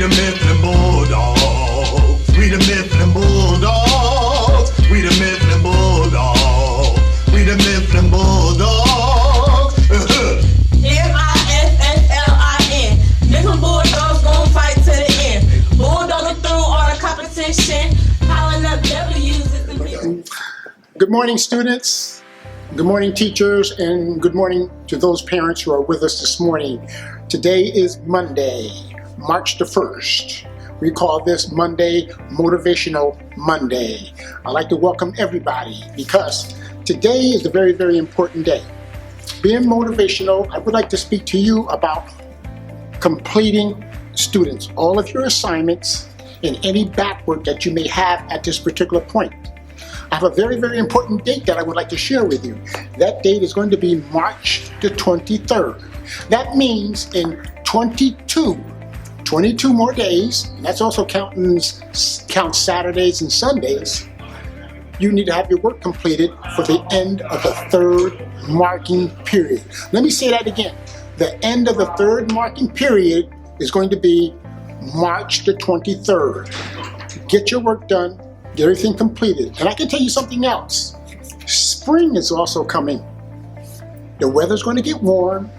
the Mifflin Bulldogs. We the Mifflin Bulldogs. We the Mifflin Bulldogs. We the Mifflin Bulldogs. Mifflin. Mifflin Bulldogs gon' fight to the end. Bulldogging through all the competition. Piling up W's is the mission. Good morning, students. Good morning, teachers, and good morning to those parents who are with us this morning. Today is Monday, March the 1st. We call this Monday Motivational Monday. I'd like to welcome everybody because today is a very, very important day. Being motivational, I would like to speak to you about completing students, all of your assignments and any backwork that you may have at this particular point. I have a very, very important date that I would like to share with you. That date is going to be March the 23rd. That means in 22 more days, and that's also counts Saturdays and Sundays, you need to have your work completed for the end of the third marking period. Let me say that again. The end of the third marking period is going to be March the 23rd. Get your work done, get everything completed. And I can tell you something else. Spring is also coming. The weather's going to get warm,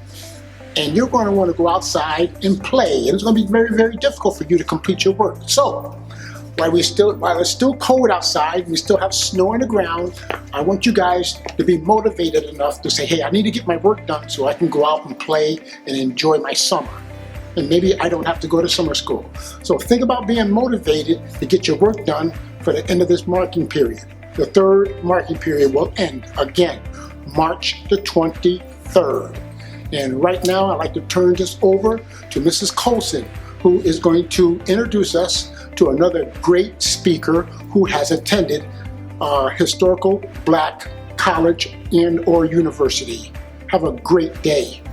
and you're going to want to go outside and play. And it's going to be very, very difficult for you to complete your work. So, while it's still cold outside, we still have snow on the ground, I want you guys to be motivated enough to say, hey, I need to get my work done so I can go out and play and enjoy my summer. And maybe I don't have to go to summer school. So think about being motivated to get your work done for the end of this marking period. The third marking period will end again, March the 23rd. And right now, I'd like to turn this over to Mrs. Colson, who is going to introduce us to another great speaker who has attended a historical Black college and or university. Have a great day.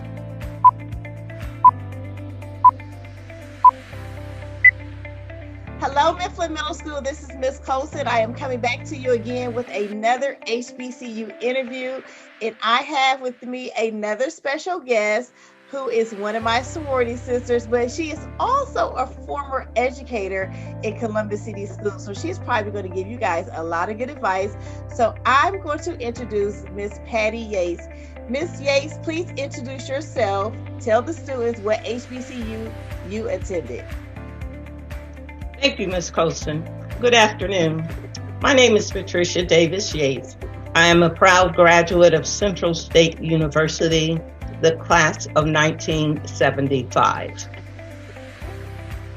Hello, Mifflin Middle School. This is Miss Colson. I am coming back to you again with another HBCU interview. And I have with me another special guest who is one of my sorority sisters, but she is also a former educator in Columbus City Schools. So she's probably going to give you guys a lot of good advice. So I'm going to introduce Miss Patty Yates. Miss Yates, please introduce yourself. Tell the students what HBCU you attended. Thank you, Ms. Colson. Good afternoon. My name is Patricia Davis Yates. I am a proud graduate of Central State University, the class of 1975.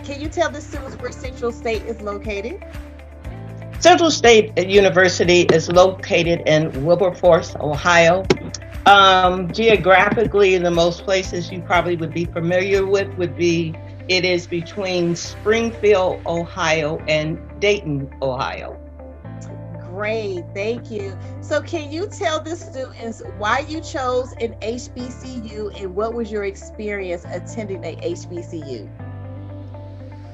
Can you tell the students where Central State is located? Central State University is located in Wilberforce, Ohio. Geographically, the most places you probably would be familiar with would be it is between Springfield, Ohio, and Dayton, Ohio. Great, thank you. So can you tell the students why you chose an HBCU and what was your experience attending a HBCU?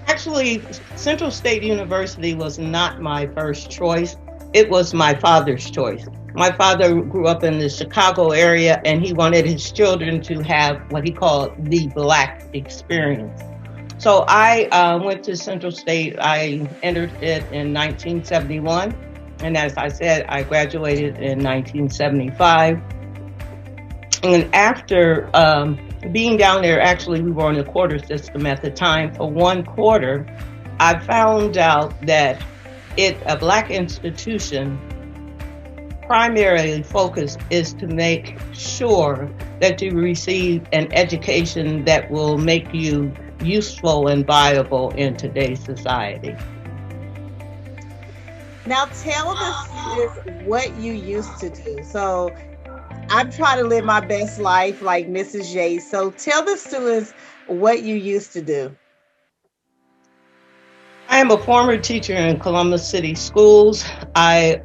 Actually, Central State University was not my first choice. It was my father's choice. My father grew up in the Chicago area, and he wanted his children to have what he called the Black experience. So I went to Central State. I entered it in 1971. And as I said, I graduated in 1975. And after being down there, actually, we were on the quarter system at the time. For one quarter, I found out that a Black institution primarily focus is to make sure that you receive an education that will make you useful and viable in today's society. Now tell the students what you used to do. So I'm trying to live my best life like Mrs. Yates. So tell the students what you used to do. I am a former teacher in Columbus City Schools. I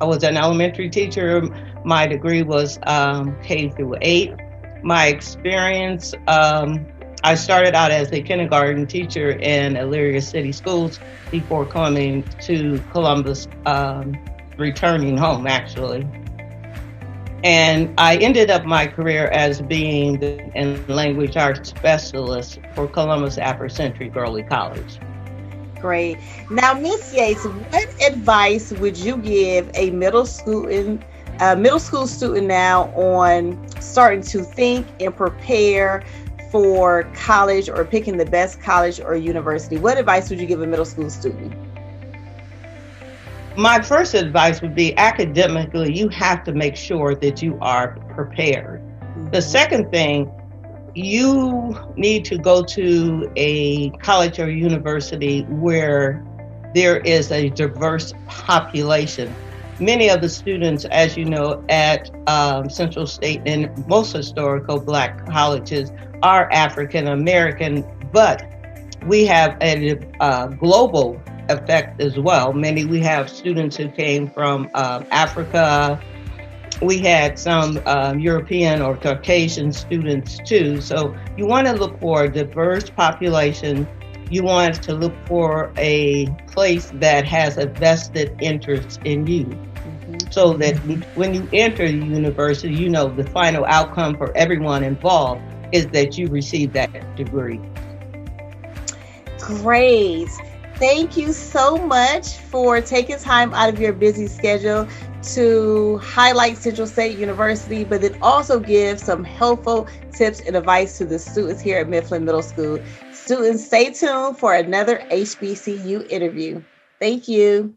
was an elementary teacher. My degree was K through 8. My experience, I started out as a kindergarten teacher in Elyria City Schools before coming to Columbus, returning home actually. And I ended up my career as being the and language arts specialist for Columbus Afrocentric Early College. Great. Now, Miss Yates, what advice would you give a middle school student now on starting to think and prepare for college or picking the best college or university? What advice would you give a middle school student? My first advice would be academically, you have to make sure that you are prepared. The second thing, you need to go to a college or university where there is a diverse population. Many of the students, as you know, at Central State and most historical Black colleges are African American, but we have a global effect as well. We have students who came from Africa. We had some European or Caucasian students too. So you want to look for a diverse population. You want to look for a place that has a vested interest in you. So that when you enter the university, you know the final outcome for everyone involved is that you receive that degree. Great. Thank you so much for taking time out of your busy schedule to highlight Central State University, but then also give some helpful tips and advice to the students here at Mifflin Middle School. Students, stay tuned for another HBCU interview. Thank you.